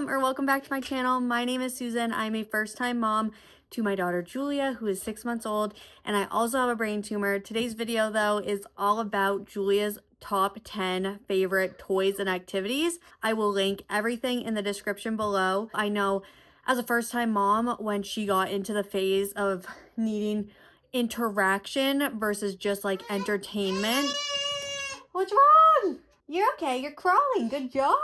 Welcome back to my channel. My name is Susan. I'm a first-time mom to my daughter Julia, who is 6 months old, and I also have a brain tumor. Today's video though is all about Julia's top 10 favorite toys and activities. I will link everything in the description below. I know as a first-time mom, when she got into the phase of needing interaction versus just like entertainment. What's wrong? You're okay. You're crawling. Good job.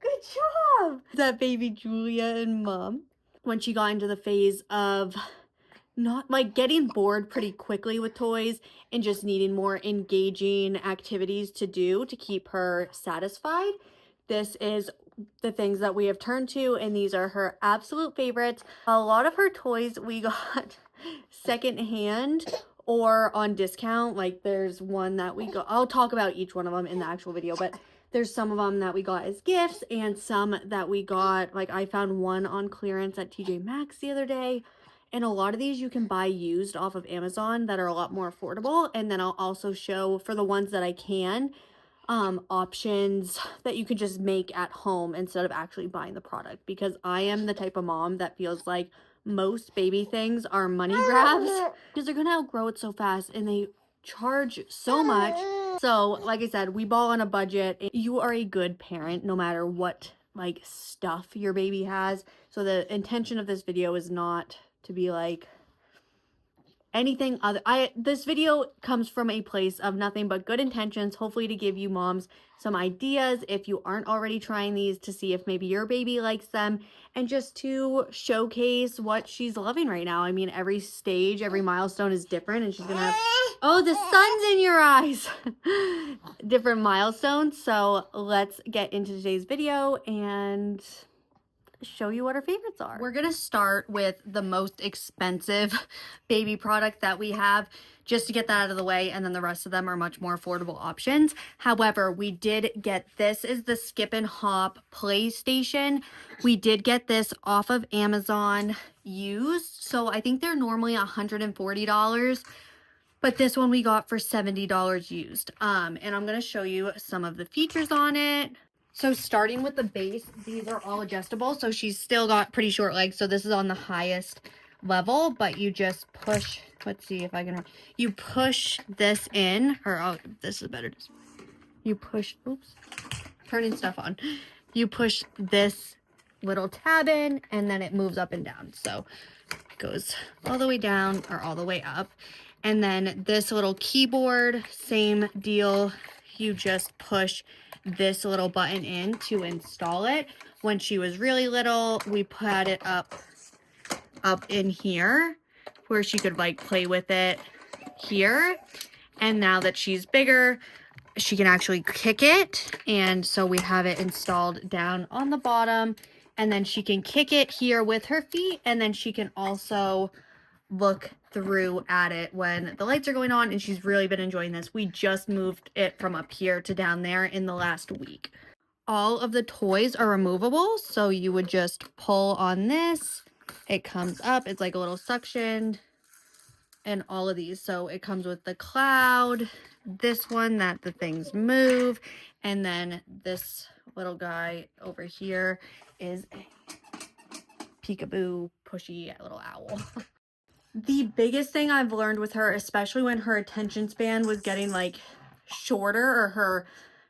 Good job. That baby Julia and mom. When she got into the phase of not like getting bored pretty quickly with toys and just needing more engaging activities to do to keep her satisfied, this is the things that we have turned to, and these are her absolute favorites. A lot of her toys we got secondhand or on discount. Like there's one that we got, I'll talk about each one of them in the actual video, but there's some of them that we got as gifts and some that we got, like I found one on clearance at TJ Maxx the other day. And a lot of these you can buy used off of Amazon that are a lot more affordable. And then I'll also show, for the ones that I can, options that you can just make at home instead of actually buying the product, because I am the type of mom that feels like most baby things are money grabs because they're gonna outgrow it so fast and they charge so much. So like I said, we ball on a budget. You are a good parent no matter what like stuff your baby has. So the intention of this video is not to be like anything other. This video comes from a place of nothing but good intentions, hopefully to give you moms some ideas if you aren't already trying these, to see if maybe your baby likes them, and just to showcase what she's loving right now. I mean, every stage, every milestone is different, and she's gonna have, oh, the sun's in your eyes. Different milestones. So let's get into today's video and show you what our favorites are. We're gonna start with the most expensive baby product that we have, just to get that out of the way, and then the rest of them are much more affordable options. However, we did get, this is the Skip and Hop PlayStation. We did get this off of Amazon used, so I think they're normally $140, but this one we got for $70 used. And I'm gonna show you some of the features on it. So starting with the base, these are all adjustable. So she's still got pretty short legs. So this is on the highest level, but you just push, let's see if I can, you push this in, or oh, this is better. You push, oops, turning stuff on. You push this little tab in and then it moves up and down. So it goes all the way down or all the way up. And then this little keyboard, same deal. You just push this little button in to install it. When she was really little, we put it up in here where she could like play with it here. And now that she's bigger, she can actually kick it. And so we have it installed down on the bottom, and then she can kick it here with her feet. And then she can also look through at it when the lights are going on, and she's really been enjoying this. We just moved it from up here to down there in the last week. All of the toys are removable, so you would just pull on this, it comes up, it's like a little suction, and all of these. So it comes with the cloud, this one that the things move, and then this little guy over here is a peekaboo pushy little owl. The biggest thing I've learned with her, especially when her attention span was getting like shorter, or her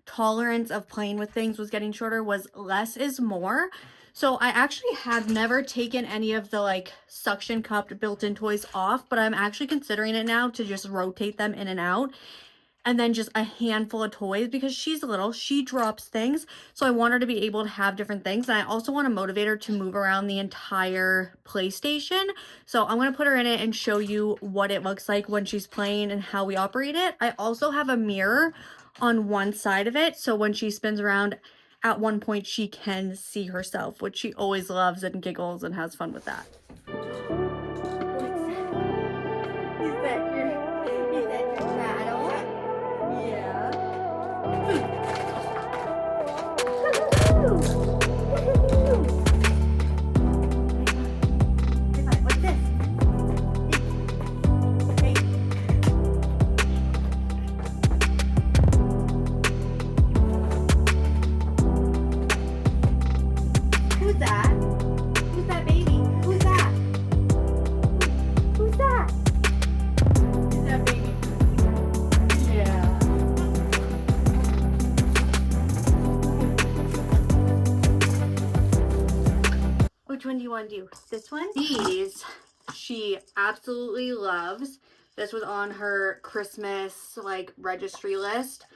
tolerance of playing with things was getting shorter, was less is more. So I actually have never taken any of the like suction cupped built-in toys off, but I'm actually considering it now to just rotate them in and out. And then just a handful of toys, because she's little, she drops things. So I want her to be able to have different things. And I also want to motivate her to move around the entire PlayStation. So I'm going to put her in it and show you what it looks like when she's playing and how we operate it. I also have a mirror on one side of it, so when she spins around, at one point she can see herself, which she always loves and giggles and has fun with that. Which one do you want to do? This one? These she absolutely loves. This was on her Christmas like registry list.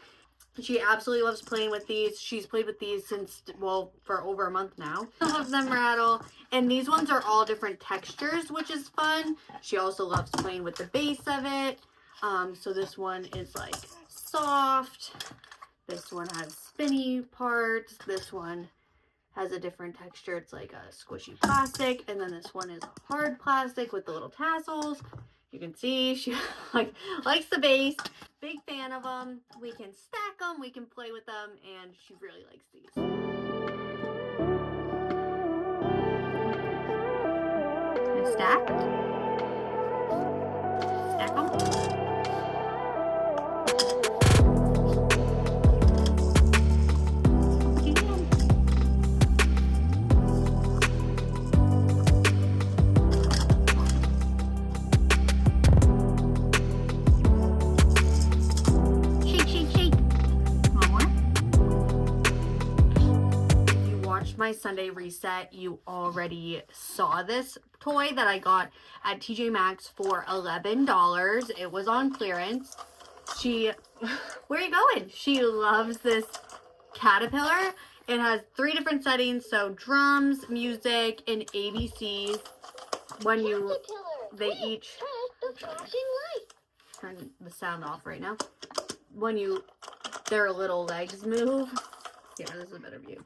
She absolutely loves playing with these. She's played with these since, well, for over a month now. She loves them rattle. And these ones are all different textures, which is fun. She also loves playing with the base of it. So this one is like soft. This one has spinny parts. This one has a different texture. It's like a squishy plastic. And then this one is hard plastic with the little tassels. You can see she likes the base. Big fan of them. We can stack them. We can play with them. And she really likes these. Stack. Stack them. My Sunday reset, you already saw this toy that I got at TJ Maxx for $11. It was on clearance. Where are you going? She loves this caterpillar. It has 3 different settings, so drums, music, and ABCs. They each turn the sound off right now. When their little legs move. Yeah, this is a better view.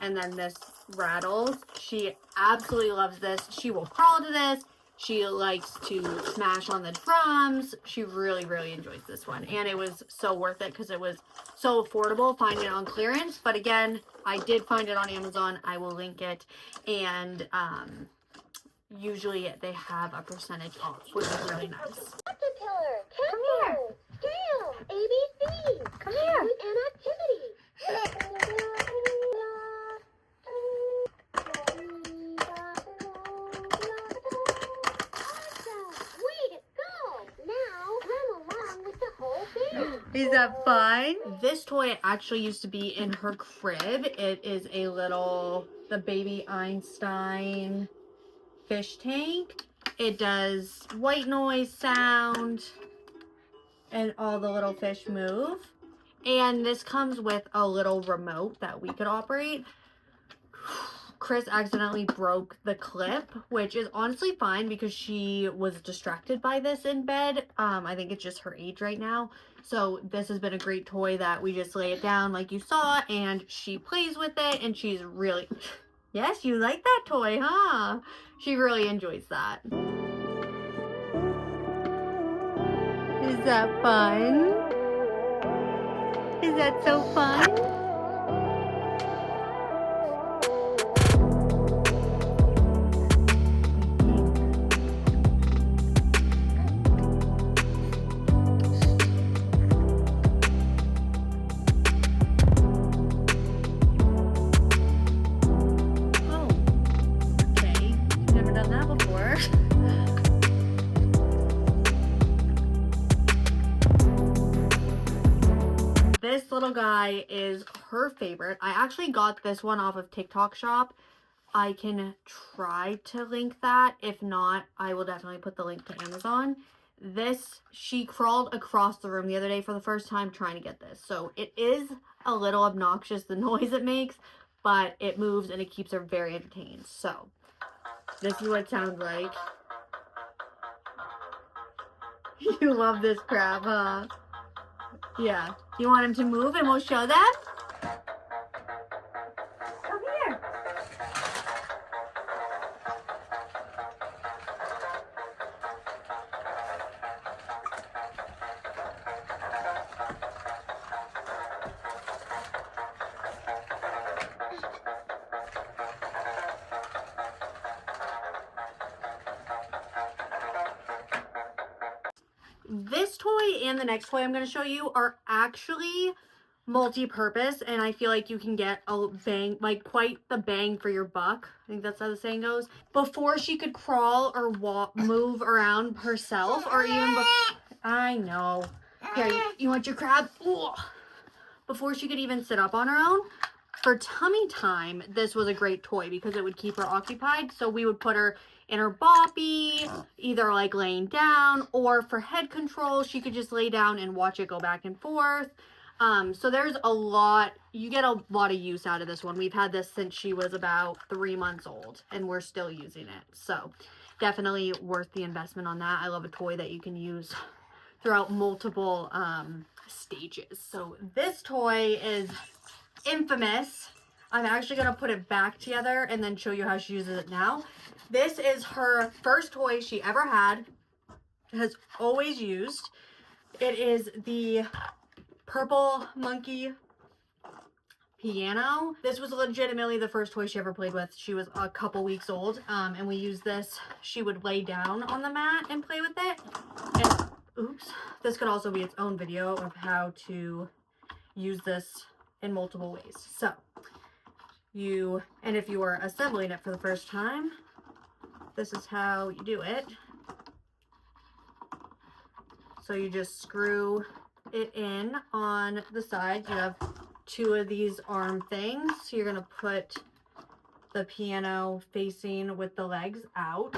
And then this rattles. She absolutely loves this. She will crawl to this. She likes to smash on the drums. She really, really enjoys this one. And it was so worth it because it was so affordable finding it on clearance. But again, I did find it on Amazon. I will link it. And usually they have a percentage off, which is really nice. Caterpillar, come here. Scale, ABC. Come here. An activity. Is that fun? This toy actually used to be in her crib. It is the baby Einstein fish tank. It does white noise sound and all the little fish move. And this comes with a little remote that we could operate. Chris accidentally broke the clip, which is honestly fine because she was distracted by this in bed. I think it's just her age right now. So this has been a great toy that we just lay it down like you saw and she plays with it and she's really... Yes, you like that toy, huh? She really enjoys that. Is that fun? Is that so fun? This little guy is her favorite. I actually got this one off of TikTok Shop. I can try to link that. If not, I will definitely put the link to Amazon. She crawled across the room the other day for the first time trying to get this. So it is a little obnoxious, the noise it makes, but it moves and it keeps her very entertained. So this is what it sounds like. You love this crap, huh? Yeah. You want him to move and we'll show that? Come here. This toy and the next toy I'm going to show you are actually multi-purpose, and I feel like you can get a bang, like quite the bang for your buck. I think that's how the saying goes. Before she could crawl or move around herself, or even I know. Here, you want your crab? Ooh. Before she could even sit up on her own, For tummy time, this was a great toy because it would keep her occupied. So we would put her in her boppy, either like laying down, or for head control, she could just lay down and watch it go back and forth. So there's a lot, you get a lot of use out of this one. We've had this since she was about 3 months old and we're still using it. So definitely worth the investment on that. I love a toy that you can use throughout multiple stages. So this toy is infamous. I'm actually going to put it back together and then show you how she uses it now. This is her first toy she ever had, has always used. It is the Purple Monkey piano. This was legitimately the first toy she ever played with. She was a couple weeks old, and we used this. She would lay down on the mat and play with it. And, oops, this could also be its own video of how to use this in multiple ways. So and if you are assembling it for the first time, this is how you do it. So you just screw it in on the sides. You have 2 of these arm things. So you're gonna put the piano facing with the legs out.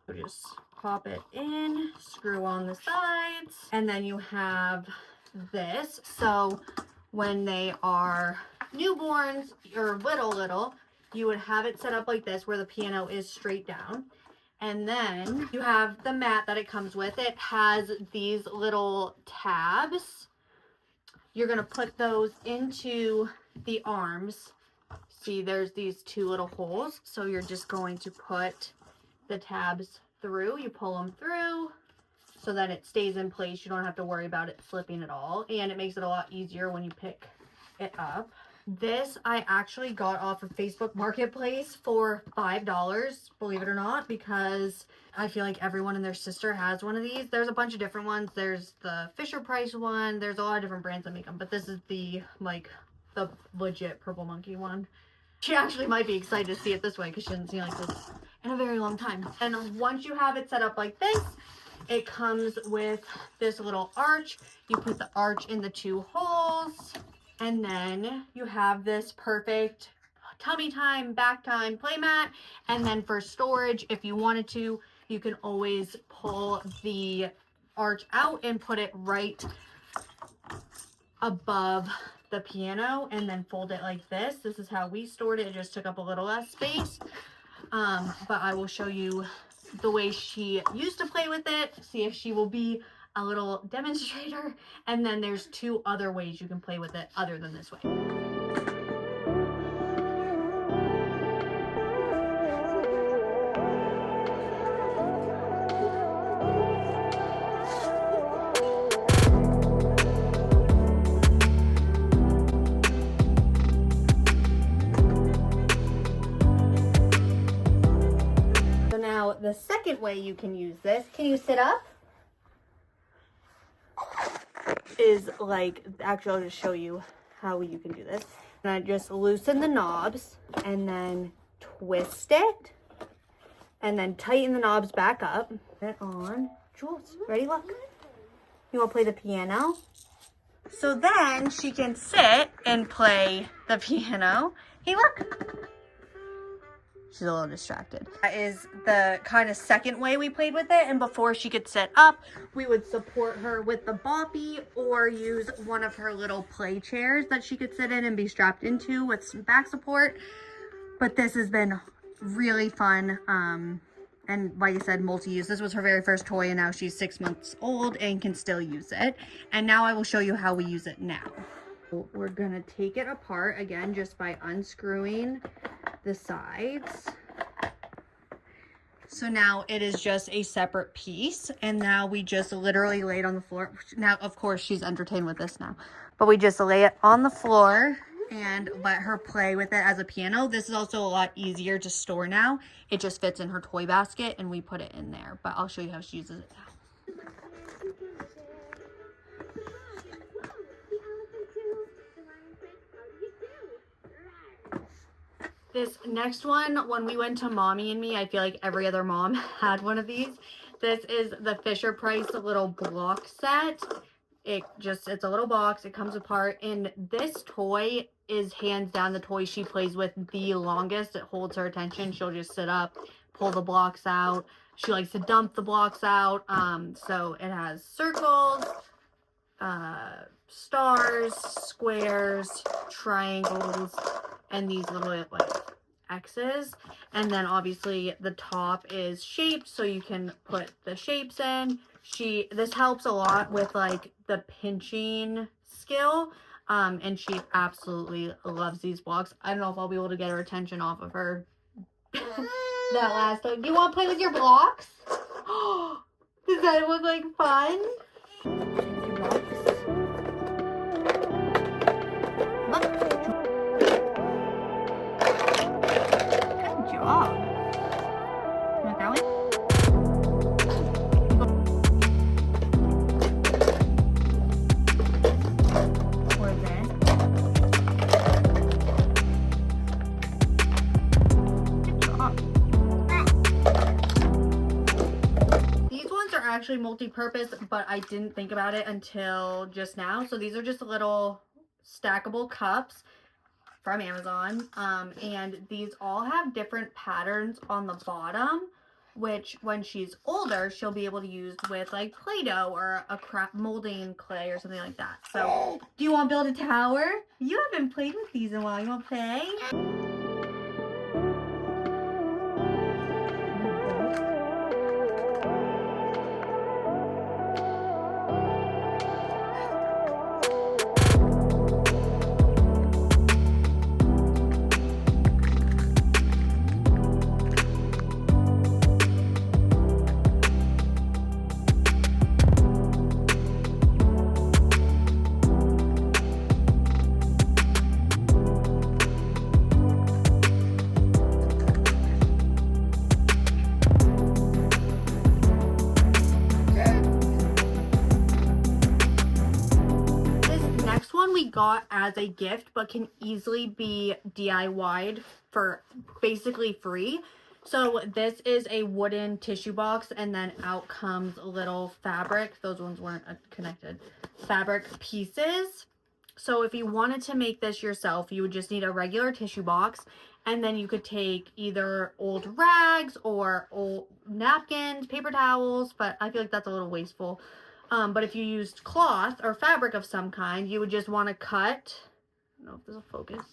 So just pop it in, screw on the sides, and then you have this. So when they are newborns or little, you would have it set up like this where the piano is straight down. And then you have the mat that it comes with. It has these little tabs. You're going to put those into the arms. See, there's these 2 little holes. So you're just going to put the tabs through. You pull them through so that it stays in place. You don't have to worry about it slipping at all. And it makes it a lot easier when you pick it up. This I actually got off of Facebook Marketplace for $5, believe it or not, because I feel like everyone and their sister has one of these. There's a bunch of different ones. There's the Fisher Price one. There's a lot of different brands that make them, but this is the legit Purple Monkey one. She actually might be excited to see it this way because she hasn't seen like this in a very long time. And once you have it set up like this, it comes with this little arch. You put the arch in the 2 holes. And then you have this perfect tummy time, back time play mat. And then for storage, if you wanted to, you can always pull the arch out and put it right above the piano and then fold it like this. This is how we stored it. It just took up a little less space. But I will show you the way she used to play with it. See if she will be a little demonstrator, and then there's 2 other ways you can play with it other than this way. So now the second way you can use this, can you sit up? Is like, actually I'll just show you how you can do this. And I just loosen the knobs and then twist it and then tighten the knobs back up. Put it on. Jules, ready? Look. You want to play the piano? So then she can sit and play the piano. Hey, look. She's a little distracted. That is the kind of second way we played with it. And before she could sit up, we would support her with the boppy or use one of her little play chairs that she could sit in and be strapped into with some back support. But this has been really fun. And like I said, multi-use. This was her very first toy and now she's 6 months old and can still use it. And now I will show you how we use it now. We're gonna take it apart again just by unscrewing the sides. So now it is just a separate piece, and now we just literally lay it on the floor. Now of course she's entertained with this now, but we just lay it on the floor and let her play with it as a piano. This is also a lot easier to store now. It just fits in her toy basket and we put it in there, but I'll show you how she uses it now. This next one, when we went to Mommy and Me, I feel like every other mom had one of these. This is the Fisher Price little block set. It's a little box. It comes apart. And this toy is hands down the toy she plays with the longest. It holds her attention. She'll just sit up, pull the blocks out. She likes to dump the blocks out. So it has circles, stars, squares, triangles, and these little like X's. And then obviously the top is shaped, so you can put the shapes in. This helps a lot with like the pinching skill. And she absolutely loves these blocks. I don't know if I'll be able to get her attention off of her that last time. Do you want to play with your blocks? Does that look like fun? Good job. You want that one? Or this. Good job. These ones are actually multi-purpose, but I didn't think about it until just now. So these are just little stackable cups from Amazon, and these all have different patterns on the bottom, which when she's older she'll be able to use with like Play-Doh or a craft molding clay or something like that. So do you want to build a tower? You haven't played with these in a while. You want to play? We got as a gift, but can easily be DIY'd for basically free. So this is a wooden tissue box, and then out comes little fabric. Those ones weren't connected. Fabric pieces. So if you wanted to make this yourself, you would just need a regular tissue box, and then you could take either old rags or old napkins, paper towels, but I feel like that's a little wasteful. But if you used cloth or fabric of some kind, you would just want to cut, I don't know if this will focus,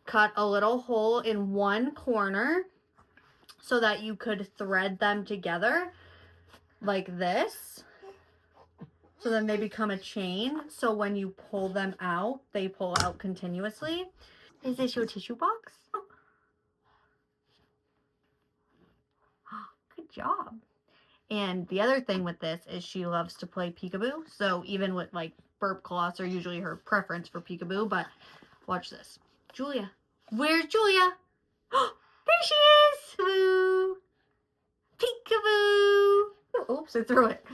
cut a little hole in one corner so that you could thread them together like this. So then they become a chain. So when you pull them out, they pull out continuously. Is this your tissue box? Oh. Good job. And the other thing with this is she loves to play peekaboo. So even with like burp cloths are usually her preference for peekaboo. But watch this. Julia. Where's Julia? There she is. Peekaboo. Peekaboo. Oops, I threw it.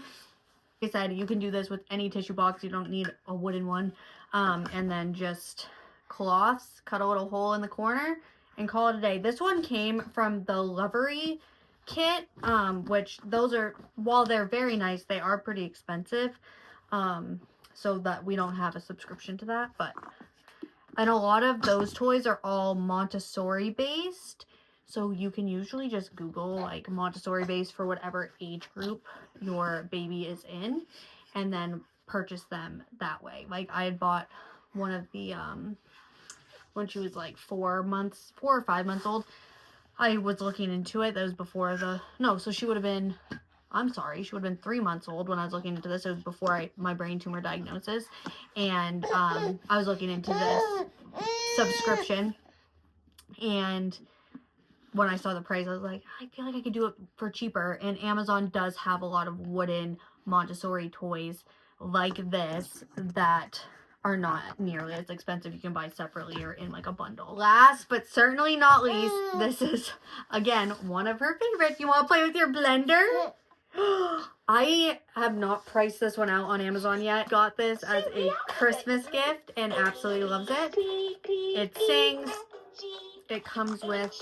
Like I said, you can do this with any tissue box. You don't need a wooden one. And then just cloths. Cut a little hole in the corner and call it a day. This one came from the Lovery kit, which those are, while they're very nice, they are pretty expensive, so that we don't have a subscription to that. But and a lot of those toys are all Montessori based, so you can usually just Google like Montessori based for whatever age group your baby is in, and then purchase them that way. Like I had bought one of the when she was like 4 or 5 months old. I was looking into it. That was before so she would have been, she would have been 3 months old when I was looking into this. It was before my brain tumor diagnosis. And I was looking into this subscription. And when I saw the price, I was like, I feel like I could do it for cheaper. And Amazon does have a lot of wooden Montessori toys like this that are not nearly as expensive. You can buy separately or in like a bundle. Last but certainly not least, this is again one of her favorites. You want to play with your blender? I have not priced this one out on Amazon yet. Got this as a Christmas gift and absolutely loves it. It sings. It comes with,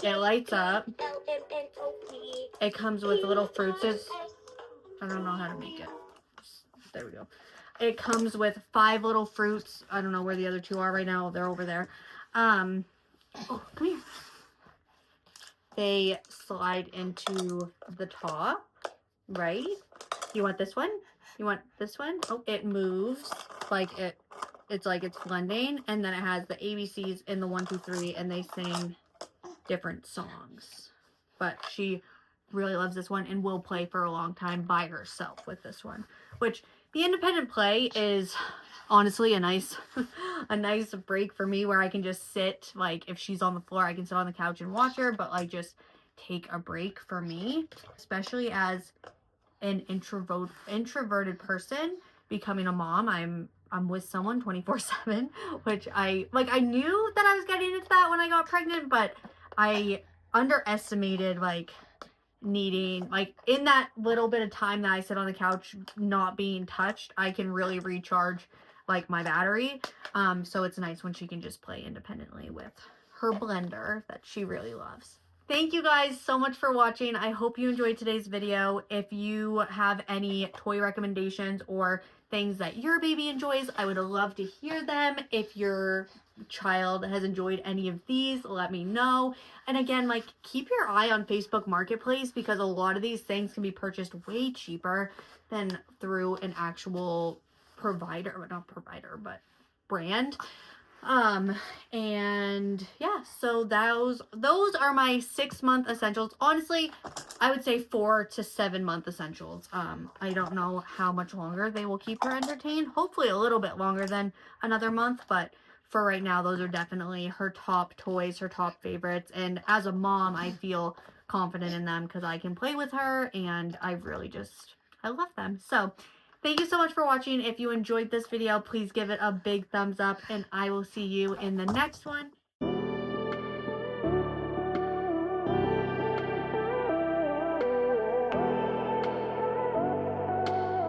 it lights up. It comes with little fruits. I don't know how to make it. There we go. it comes with 5 little fruits. I don't know where the other 2 are right now. They're over there. Oh, come here. They slide into the top, right? You want this one? You want this one? Oh, it moves like it's like it's blending, and then it has the ABCs in the 1, 2, 3, and they sing different songs. But she really loves this one and will play for a long time by herself with this one, which the independent play is honestly a nice break for me, where I can just sit, like if she's on the floor I can sit on the couch and watch her, but like just take a break for me, especially as an introverted person becoming a mom. I'm with someone 24/7, which I knew that I was getting into that when I got pregnant, but I underestimated like needing, like in that little bit of time that I sit on the couch not being touched, I can really recharge like my battery. So it's nice when she can just play independently with her blender that she really loves. Thank you guys so much for watching. I hope you enjoyed today's video. If you have any toy recommendations or things that your baby enjoys, I would love to hear them. If your child has enjoyed any of these, let me know. And again, like, keep your eye on Facebook Marketplace, because a lot of these things can be purchased way cheaper than through an actual provider, or not provider, but brand. And yeah, so those are my 6-month essentials. Honestly, I would say 4 to 7 month essentials. I don't know how much longer they will keep her entertained. Hopefully a little bit longer than another month, but for right now, those are definitely her top toys, her top favorites. And as a mom, I feel confident in them because I can play with her, and I love them. So thank you so much for watching. If you enjoyed this video, please give it a big thumbs up, and I will see you in the next one.